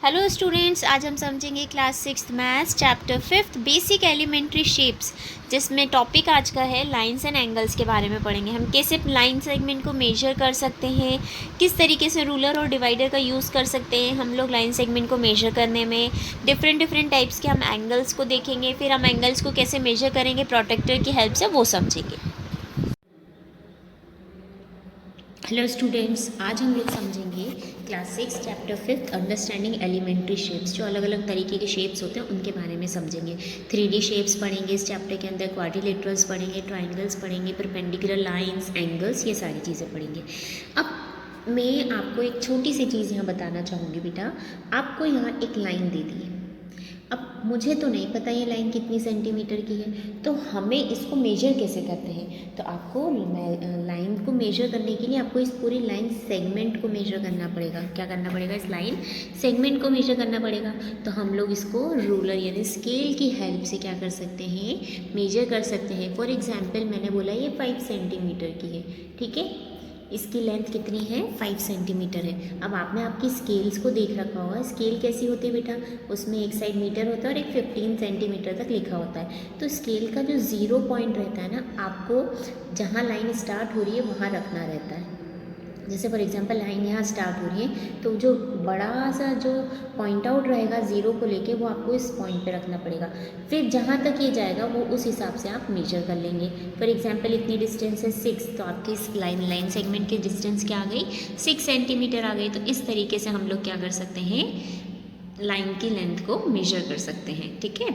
Hello students, आज हम समझेंगे class 6th maths chapter 5th basic elementary shapes, जिसमें टॉपिक आज का है लाइंस एंड एंगल्स के बारे में पढ़ेंगे। हम कैसे लाइन सेगमेंट को मेजर कर सकते हैं, किस तरीके से रूलर और डिवाइडर का यूज़ कर सकते हैं हम लोग लाइन सेगमेंट को मेजर करने में। डिफरेंट टाइप्स के हम एंगल्स को देखेंगे, फिर हम एंगल्स को कैसे मेजर करेंगे प्रोटेक्टर की हेल्प से, वो समझेंगे। हेलो स्टूडेंट्स, आज हम लोग समझेंगे class 6 chapter 5th understanding elementary shapes. जो अलग अलग तरीके के शेप्स होते हैं उनके बारे में समझेंगे। 3D शेप्स पढ़ेंगे इस चैप्टर के अंदर, क्वाड्रिलेटरल्स पढ़ेंगे, ट्राइंगल्स पढ़ेंगे, परपेंडिकुलर लाइंस, एंगल्स, ये सारी चीज़ें पढ़ेंगे। अब मैं आपको एक छोटी सी चीज़ यहाँ बताना चाहूँगी बेटा। आपको यहाँ एक लाइन दे दी है। अब मुझे तो नहीं पता ये लाइन कितनी सेंटीमीटर की है, तो हमें इसको मेजर कैसे करते हैं। तो आपको लाइन को मेजर करने के लिए आपको इस पूरी लाइन सेगमेंट को मेजर करना पड़ेगा। क्या करना पड़ेगा? इस लाइन सेगमेंट को मेजर करना पड़ेगा। तो हम लोग इसको रूलर यानी स्केल की हेल्प से क्या कर सकते हैं, मेजर कर सकते हैं। फॉर एग्जाम्पल मैंने बोला ये 5 सेंटीमीटर की है, ठीक है। इसकी लेंथ कितनी है? 5 सेंटीमीटर है। अब आपने आपकी स्केल्स को देख रखा होगा। स्केल कैसी होती है बेटा? उसमें एक साइड मीटर होता है और एक 15 सेंटीमीटर तक लिखा होता है। तो स्केल का जो 0 पॉइंट रहता है ना, आपको जहाँ लाइन स्टार्ट हो रही है वहाँ रखना रहता है। जैसे फॉर एग्जांपल लाइन यहाँ स्टार्ट हो रही है, तो जो बड़ा सा जो पॉइंट आउट रहेगा 0 को लेके, वो आपको इस पॉइंट पे रखना पड़ेगा। फिर जहाँ तक ये जाएगा वो उस हिसाब से आप मेजर कर लेंगे। फॉर एग्जांपल इतनी डिस्टेंस है 6, तो आपकी इस लाइन सेगमेंट की डिस्टेंस क्या आ गई? 6 सेंटीमीटर आ गई। तो इस तरीके से हम लोग क्या कर सकते हैं, लाइन की लेंथ को मेजर कर सकते हैं, ठीक है।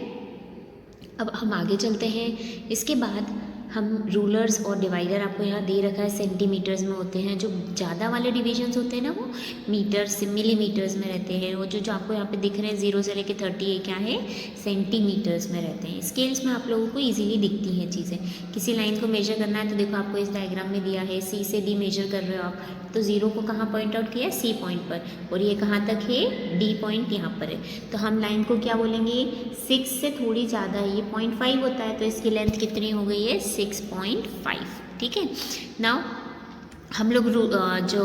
अब हम आगे चलते हैं। इसके बाद हम रूलर्स और डिवाइडर आपको यहाँ दे रखा है, सेंटीमीटर्स में होते हैं। जो ज़्यादा वाले डिविजन्स होते हैं ना, वो मीटर्स मिलीमीटर्स में रहते हैं। वो जो आपको यहाँ पे दिख रहे हैं 0 से लेके 30, ये क्या है? सेंटीमीटर्स में रहते हैं। स्केल्स में आप लोगों को इजीली दिखती हैं चीज़ें। किसी लाइन को मेजर करना है तो देखो आपको इस डायग्राम में दिया है, सी से डी मेजर कर रहे हो आप, तो 0 को कहाँ पॉइंट आउट किया है? सी पॉइंट पर। और ये कहाँ तक है? डी पॉइंट यहाँ पर है। तो हम लाइन को क्या बोलेंगे? 6 से थोड़ी ज़्यादा है, ये 0.5 होता है, तो इसकी लेंथ कितनी हो गई है? 6.5, ठीक है। नाउ हम लोग जो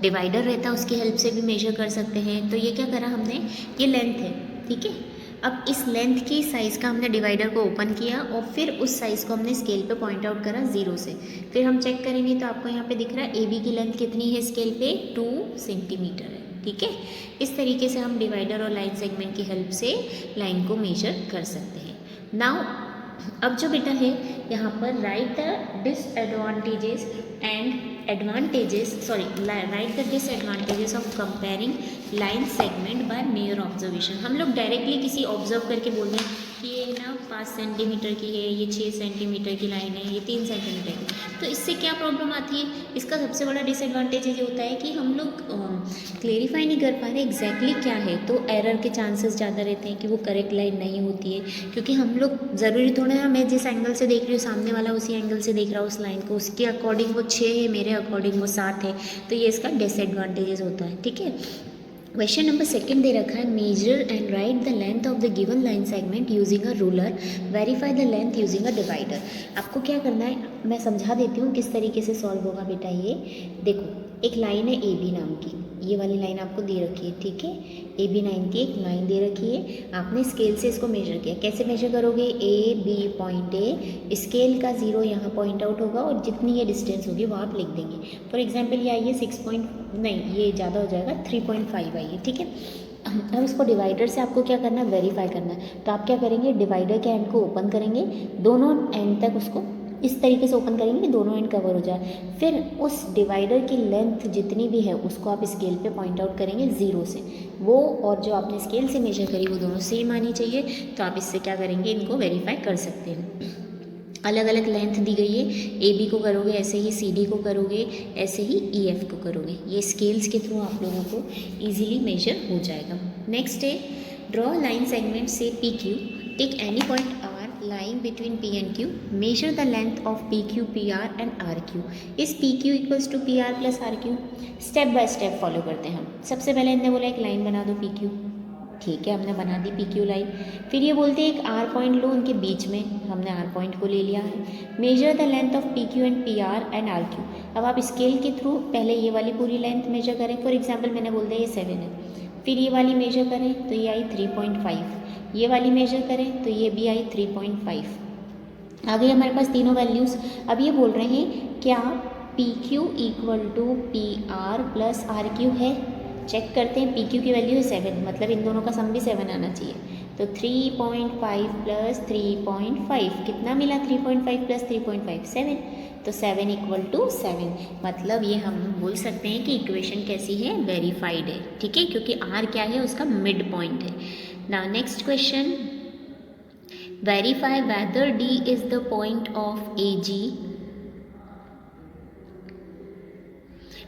डिवाइडर रहता है उसकी हेल्प से भी मेजर कर सकते हैं। तो ये क्या करा हमने, ये लेंथ है, ठीक है। अब इस लेंथ की साइज़ का हमने डिवाइडर को ओपन किया और फिर उस साइज़ को हमने स्केल पे पॉइंट आउट करा 0 से। फिर हम चेक करेंगे तो आपको यहाँ पे दिख रहा है ए बी की लेंथ कितनी है स्केल पे? 2 सेंटीमीटर है, ठीक है। इस तरीके से हम डिवाइडर और लाइन सेगमेंट की हेल्प से लाइन को मेजर कर सकते हैं। नाउ अब जो बेटा है यहाँ पर write the disadvantages and advantages, write the disadvantages of comparing line segment by mere observation. हम लोग डायरेक्टली किसी ऑब्जर्व करके बोल दें कि ये ना 5 सेंटीमीटर की है, ये 6 सेंटीमीटर की लाइन है, ये 3 सेंटीमीटर की, तो इससे क्या प्रॉब्लम आती है? इसका सबसे बड़ा डिसएडवांटेज ये होता है कि हम लोग क्लेरिफाई नहीं कर पा रहे एग्जैक्टली क्या है, तो एरर के चांसेस ज़्यादा रहते हैं कि वो करेक्ट लाइन नहीं होती है। क्योंकि हम लोग ज़रूरी थोड़ा है मैं जिस एंगल से देख रही हूँ सामने वाला उसी एंगल से देख रहा हूँ उस लाइन को, उसके अकॉर्डिंग वो 6 है, मेरे अकॉर्डिंग वो 7 है, तो ये इसका डिसएडवांटेजेस होता है, ठीक है। क्वेश्चन नंबर 2 दे रखा है, measure and write the length of the given line segment using a ruler, verify the length using a divider. आपको क्या करना है, मैं समझा देती हूँ किस तरीके से सॉल्व होगा बेटा। ये देखो, एक लाइन है ए बी नाम की, ये वाली लाइन आपको दे रखी है, ठीक है। ए बी नाम की एक लाइन दे रखी है, आपने स्केल से इसको मेजर किया। कैसे मेजर करोगे? A B point A, scale का 0 यहाँ पॉइंट आउट होगा और जितनी ये डिस्टेंस होगी वो आप लिख देंगे। फॉर एग्जाम्पल ये आई है ये ज़्यादा हो जाएगा, 3.5 आई है, ठीक है। अब इसको डिवाइडर से आपको क्या करना है? वेरीफाई करना है। तो आप क्या करेंगे? डिवाइडर के एंड को ओपन करेंगे, दोनों एंड तक उसको इस तरीके से ओपन करेंगे कि दोनों एंड कवर हो जाए। फिर उस डिवाइडर की लेंथ जितनी भी है उसको आप स्केल पे पॉइंट आउट करेंगे 0 से। वो और जो आपने स्केल से मेजर करी वो दोनों सेम आनी चाहिए। तो आप इससे क्या करेंगे? इनको वेरीफाई कर सकते हैं। अलग अलग लेंथ दी गई है, ए बी को करोगे ऐसे ही, सी डी को करोगे ऐसे ही, ई एफ को करोगे। ये स्केल्स के थ्रू आप लोगों को ईजिली मेजर हो जाएगा। नेक्स्ट है, ड्रॉ लाइन सेगमेंट से P Q, take any point R lying between P and Q, measure the length of PQ, PR and RQ. Is PQ equals to PR plus RQ? Step by step follow करते हैं हम। सबसे पहले इन्होंने बोला एक line बना दो PQ, ठीक है, हमने बना दी PQ लाइन। फिर ये बोलते हैं एक R पॉइंट लो उनके बीच में, हमने R पॉइंट को ले लिया है। Measure the length of PQ and PR and RQ। अब आप स्केल के थ्रू पहले ये वाली पूरी लेंथ मेजर करें। फॉर एग्जाम्पल मैंने बोल दिया ये 7 है, फिर ये वाली मेजर करें तो ये आई 3.5, ये वाली मेजर करें तो ये भी आई 3.5। आ गई हमारे पास तीनों वैल्यूज़। अब ये बोल रहे हैं क्या P Q equal to P R plus R Q है। चेक करते हैं, पी क्यू की वैल्यू है 7, मतलब इन दोनों का सम भी 7 आना चाहिए। तो 3.5 प्लस 3.5 कितना मिला, 3.5 प्लस 3.5 7, तो 7 इक्वल टू 7, मतलब ये हम बोल सकते हैं कि इक्वेशन कैसी है, वेरीफाइड है। ठीक है, क्योंकि आर क्या है, उसका मिड पॉइंट है। Now next question, verify whether D is the point of A G.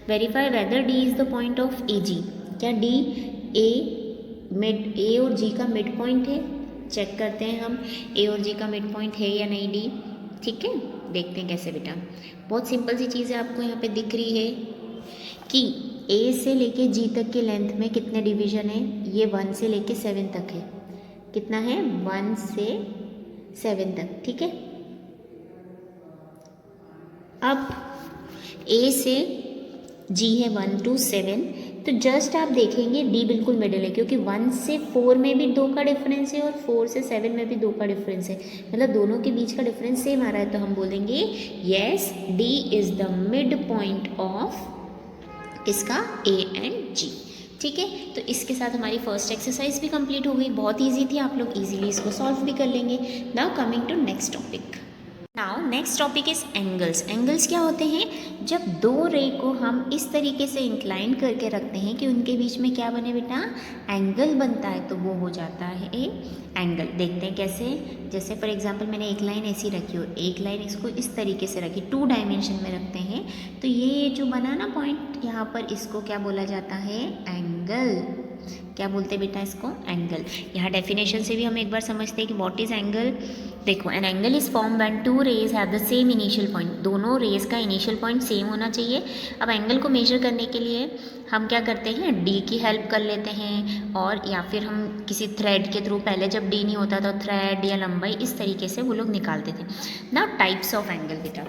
Verify whether D is the point of A G. क्या डी ए और जी का मिड पॉइंट है। चेक करते हैं हम ए और जी का मिड पॉइंट है या नहीं डी। ठीक है, देखते हैं कैसे बेटा। बहुत सिंपल सी चीज़ है, आपको यहाँ पे दिख रही है कि ए से लेके जी तक के लेंथ में कितने डिवीजन है। ये 1 से लेके 7 तक है। कितना है, 1 से 7 तक। ठीक है, अब ए से जी है 1 to 7, तो जस्ट आप देखेंगे डी बिल्कुल मिडिल है, क्योंकि 1 से 4 में भी 2 का डिफरेंस है और 4 से 7 में भी 2 का डिफरेंस है, मतलब दोनों के बीच का डिफरेंस सेम आ रहा है। तो हम बोलेंगे yes D is the mid point of इसका ए एंड जी। ठीक है, तो इसके साथ हमारी फर्स्ट एक्सरसाइज भी कंप्लीट हो गई। बहुत ईजी थी, आप लोग इजीली इसको सॉल्व भी कर लेंगे। Now coming to next topic. Now next topic is angles. Angles क्या होते हैं, जब दो रे को हम इस तरीके से इंक्लाइन करके रखते हैं कि उनके बीच में क्या बने बेटा, एंगल बनता है, तो वो हो जाता है एंगल। देखते हैं कैसे। जैसे फॉर एग्जांपल मैंने एक लाइन ऐसी रखी हो, एक लाइन इसको इस तरीके से रखी, 2 डायमेंशन में रखते हैं, तो ये जो बना ना पॉइंट यहाँ पर, इसको क्या बोला जाता है, एंगल। क्या बोलते हैं बेटा इसको, एंगल। यहाँ डेफिनेशन से भी हम एक बार समझते हैं कि व्हाट इज एंगल। देखो, an angle is form when 2 raise have the same initial point. दोनों रेज का इनिशियल पॉइंट सेम होना चाहिए। अब एंगल को मेजर करने के लिए हम क्या करते हैं, डी की हेल्प कर लेते हैं, और या फिर हम किसी थ्रेड के थ्रू, पहले जब डी नहीं होता तो थ्रेड या लंबाई, इस तरीके से वो लोग निकालते थे। नाउ टाइप्स ऑफ एंगल बेटा,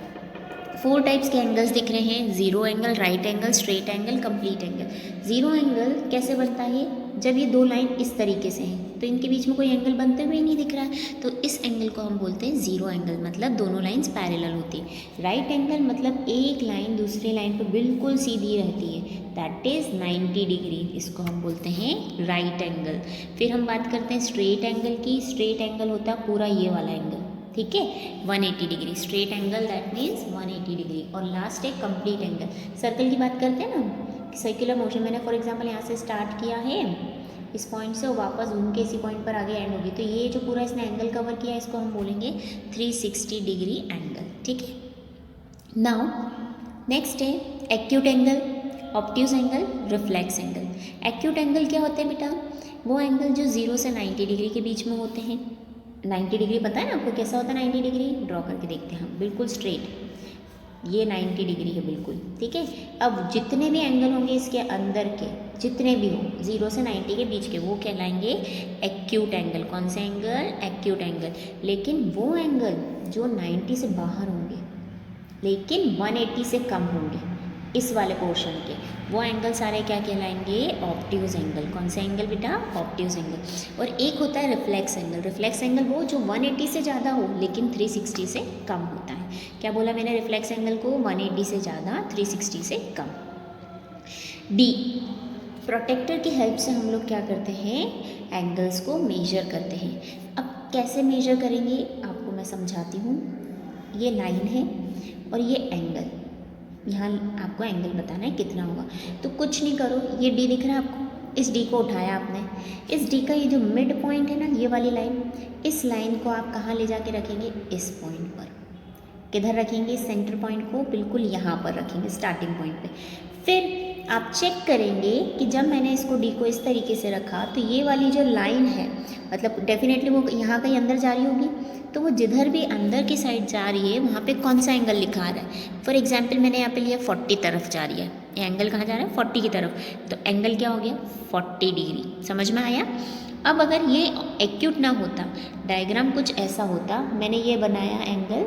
4 टाइप्स के एंगल्स दिख रहे हैं, zero angle, right angle, straight angle, complete angle. Zero angle कैसे बनता है, जब ये 2 लाइन इस तरीके से हैं तो इनके बीच में कोई एंगल बनते हुए नहीं दिख रहा है, तो इस एंगल को हम बोलते हैं जीरो एंगल, मतलब दोनों लाइंस पैरेलल होती है। राइट एंगल मतलब एक लाइन दूसरी लाइन पर बिल्कुल सीधी रहती है, दैट इज़ 90 डिग्री, इसको हम बोलते हैं राइट एंगल। फिर हम बात करते हैं स्ट्रेट एंगल की। स्ट्रेट एंगल होता है पूरा ये वाला एंगल, ठीक है, 180 degree. Straight angle that means 180 degree. और लास्ट है कंप्लीट एंगल। सर्कल की बात करते हैं ना, सर्कुलर मोशन, मैंने फॉर एग्जांपल यहाँ से स्टार्ट किया है इस पॉइंट से और वापस घूम के इसी पॉइंट पर आगे एंड होगी, तो ये जो पूरा इसने एंगल कवर किया है इसको हम बोलेंगे 360 डिग्री एंगल। ठीक है, नाउ नेक्स्ट है acute angle, obtuse angle, reflex angle. Acute angle क्या होते हैं बेटा, वो एंगल जो 0 से 90 डिग्री के बीच में होते हैं। 90 डिग्री पता है ना आपको कैसा होता है, 90 डिग्री ड्रॉ करके देखते हैं हम, बिल्कुल स्ट्रेट, ये 90 डिग्री है बिल्कुल। ठीक है, अब जितने भी एंगल होंगे इसके अंदर के, जितने भी हो 0 से 90 के बीच के, वो कहलाएंगे एक्यूट एंगल। कौन से एंगल, एक्यूट एंगल। लेकिन वो एंगल जो 90 से बाहर होंगे लेकिन 180 से कम होंगे, इस वाले पोर्शन के, वो एंगल सारे क्या कहलाएंगे, ऑब्ट्यूज एंगल। कौन सा एंगल बेटा, ऑब्ट्यूज एंगल। और एक होता है रिफ्लेक्स एंगल। रिफ्लेक्स एंगल वो जो 180 से ज़्यादा हो लेकिन 360 से कम होता है। क्या बोला मैंने, रिफ्लेक्स एंगल को 180 से ज़्यादा, 360 से कम। डी, प्रोटेक्टर की हेल्प से हम लोग क्या करते हैं, एंगल्स को मेजर करते हैं। अब कैसे मेजर करेंगे आपको मैं समझाती हूँ। ये लाइन है और ये एंगल, यहाँ आपको एंगल बताना है कितना होगा। तो कुछ नहीं करो, ये डी दिख रहा है आपको, इस डी को उठाया आपने, इस डी का ये जो मिड पॉइंट है ना, ये वाली लाइन, इस लाइन को आप कहाँ ले जाके रखेंगे, इस पॉइंट पर। किधर रखेंगे, सेंटर पॉइंट को बिल्कुल यहाँ पर रखेंगे, स्टार्टिंग पॉइंट पे। फिर आप चेक करेंगे कि जब मैंने इसको डी को इस तरीके से रखा तो ये वाली जो लाइन है, मतलब डेफिनेटली वो यहाँ कहीं अंदर जा रही होगी, तो वो जिधर भी अंदर की साइड जा रही है वहाँ पे कौन सा एंगल लिखा आ रहा है। फॉर एग्जांपल मैंने यहाँ पे लिया 40 तरफ जा रही है, ये एंगल कहाँ जा रहा है, 40 की तरफ, तो एंगल क्या हो गया, 40 डिग्री। समझ में आया। अब अगर ये एक्यूट ना होता, डायग्राम कुछ ऐसा होता, मैंने ये बनाया एंगल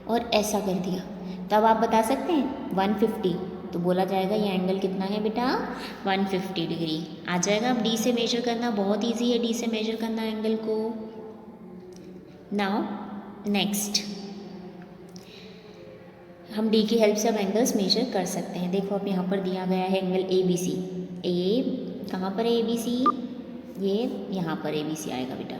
और ऐसा कर दिया, तब आप बता सकते हैं 150, तो बोला जाएगा ये एंगल कितना है बेटा 150 डिग्री आ जाएगा। अब डी से मेजर करना बहुत इजी है, डी से मेजर करना एंगल को। नाउ नेक्स्ट हम डी की हेल्प से अब एंगल्स मेजर कर सकते हैं। देखो अब यहाँ पर दिया गया है एंगल ए बी सी। ए कहाँ पर है ए बी सी, ये यहाँ पर ए बी सी आएगा बेटा।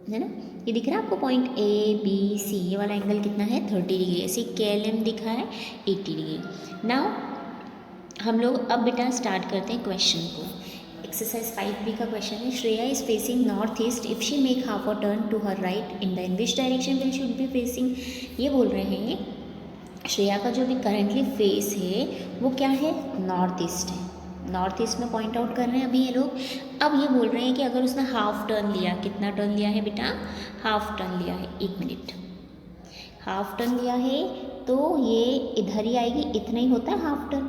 है ना, ये दिख रहा है आपको पॉइंट ए बी सी, ये वाला एंगल कितना है 30 डिग्री। ऐसे KLM दिखा है 80 डिग्री। नाउ हम लोग अब बेटा स्टार्ट करते हैं क्वेश्चन को। एक्सरसाइज 5B का क्वेश्चन है, Shreya is facing north east if she make half a turn to her right in which direction will should be facing. ये बोल रहे हैं श्रेया का जो भी करंटली फेस है वो क्या है, नॉर्थ ईस्ट है। नॉर्थ ईस्ट में पॉइंट आउट कर रहे हैं अभी ये लोग। अब ये बोल रहे हैं कि अगर उसने हाफ टर्न लिया, कितना टर्न लिया है बेटा, हाफ टर्न लिया है, 1 मिनट, हाफ टर्न लिया है तो ये इधर ही आएगी, इतना ही होता है हाफ टर्न।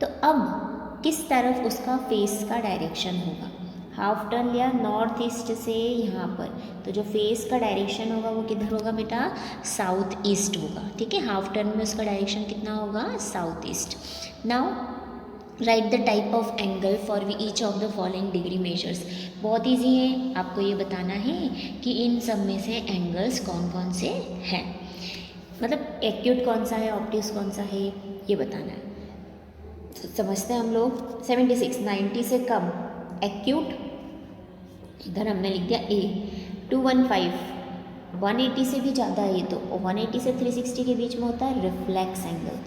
तो अब किस तरफ उसका फेस का डायरेक्शन होगा, हाफ टर्न लिया नॉर्थ ईस्ट से यहाँ पर, तो जो फेस का डायरेक्शन होगा वो किधर होगा बेटा, साउथ ईस्ट होगा। ठीक है, हाफ टर्न में उसका डायरेक्शन कितना होगा, south east. Now right the type of angle for each of the following degree measures. बहुत ईजी है, आपको ये बताना है कि इन सब में से एंगल्स कौन कौन से हैं, मतलब एक्यूट कौन सा है, ऑब्ट्यूस कौन सा है, ये बताना है। समझते हैं हम लोग। 76 90 से कम एक्यूट, इधर हमने लिख दिया ए। 215 180 से भी ज़्यादा है, तो 180 से 360 के बीच में होता है रिफ्लेक्स एंगल।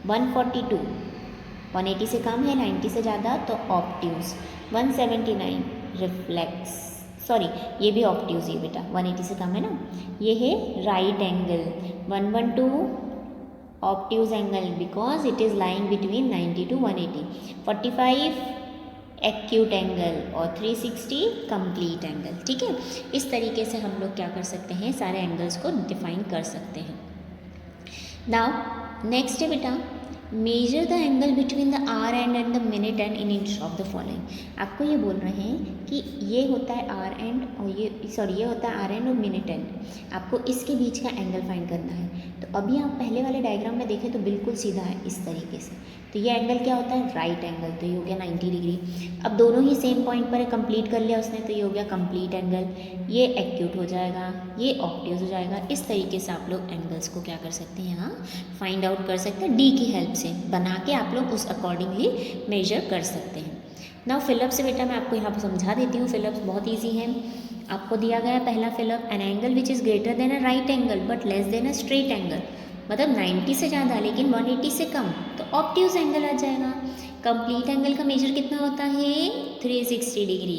142 180 से कम है, 90 से ज़्यादा तो ऑब्ट्यूज। 179 रिफ्लेक्स, सॉरी ये भी ऑब्ट्यूज ही बेटा, 180 से कम है ना, ये है right angle. 112 obtuse angle because it is lying between 90 to 180। 45 acute angle और 360 कंप्लीट एंगल। ठीक है, इस तरीके से हम लोग क्या कर सकते हैं, सारे एंगल्स को डिफाइन कर सकते हैं। नाउ नेक्स्ट है बेटा, measure the angle between the hour and the minute hand in each of the following. आपको ये बोल रहे हैं कि ये होता है आर एंड और ये होता है आर एंड और मिनट एंड, आपको इसके बीच का एंगल फाइंड करना है। तो अभी आप पहले वाले डायग्राम में देखें तो बिल्कुल सीधा है इस तरीके से, तो ये एंगल क्या होता है, राइट एंगल, तो ये हो गया 90 डिग्री। अब दोनों ही सेम पॉइंट पर है, कंप्लीट कर लिया उसने, तो ये हो गया कंप्लीट एंगल, ये एक्यूट हो जाएगा, ये ऑब्ट्यूज हो जाएगा। इस तरीके से आप लोग एंगल्स को क्या कर सकते हैं, यहाँ फाइंड आउट कर सकते हैं, डी की हेल्प से बना के आप लोग उस अकॉर्डिंगली मेजर कर सकते हैं। नाउ फिलअप से बेटा मैं आपको यहाँ पर समझा देती हूँ, फिलअप्स बहुत ईजी है। आपको दिया गया पहला fill up, an angle which is greater than a right angle but less than a straight angle, मतलब 90 से ज़्यादा लेकिन 180 से कम, तो ऑब्ट्यूज एंगल आ जाएगा। कंप्लीट एंगल का मेजर कितना होता है, 360 डिग्री।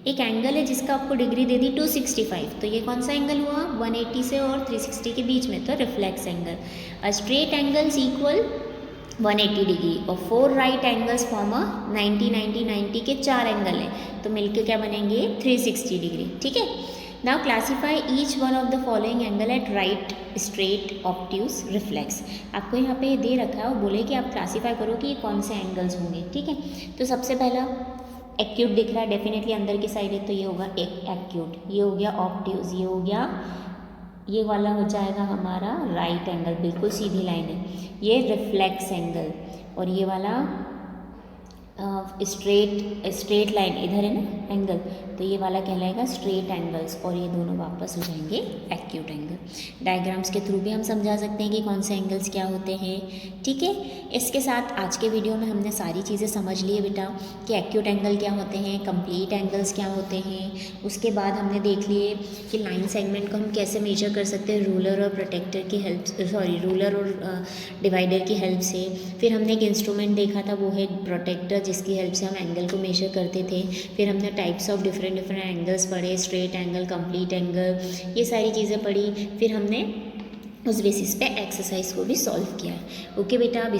एक एंगल है जिसका आपको डिग्री दे दी 265, तो ये कौन सा एंगल हुआ, 180 से और 360 के बीच में, तो reflex angle. A straight angles equal 180 degree और 4 राइट एंगल्स फॉर्म अ 90 90 90 के 4 एंगल हैं, तो मिलके क्या बनेंगे 360 डिग्री। ठीक है, now classify each one of the following angle at right, straight, obtuse, reflex. आपको यहाँ पे दे रखा है और बोले कि आप क्लासीफाई करो कि ये कौन से एंगल्स होंगे। ठीक है, तो सबसे पहला एक्यूट दिख रहा है, डेफिनेटली अंदर की साइड है, तो ये होगा एक एक्यूट, ये हो गया ऑब्ट्यूज, ये हो गया, ये वाला हो जाएगा हमारा राइट एंगल, बिल्कुल सीधी लाइन है, ये रिफ्लेक्स एंगल, और ये वाला स्ट्रेट लाइन इधर है ना एंगल, तो ये वाला कहलाएगा स्ट्रेट एंगल्स, और ये दोनों वापस हो जाएंगे एक्यूट एंगल। डायग्राम्स के थ्रू भी हम समझा सकते हैं कि कौन से एंगल्स क्या होते हैं। ठीक है, इसके साथ आज के वीडियो में हमने सारी चीज़ें समझ ली है बेटा कि एक्यूट एंगल क्या होते हैं, कंप्लीट एंगल्स क्या होते हैं। उसके बाद हमने देख लिए कि लाइन सेगमेंट को हम कैसे मेजर कर सकते हैं, रूलर और प्रोटेक्टर की हेल्प, रूलर और डिवाइडर की हेल्प से। फिर हमने एक इंस्ट्रूमेंट देखा था, वो है प्रोटेक्टर, जिसकी हेल्प से हम एंगल को मेजर करते थे। फिर हमने टाइप्स ऑफ डिफरेंट एंगल्स पढ़े, स्ट्रेट एंगल, कंप्लीट एंगल, ये सारी चीज़ें पढ़ी। फिर हमने उस बेसिस पे एक्सरसाइज को भी सॉल्व किया है। ओके बेटा, अब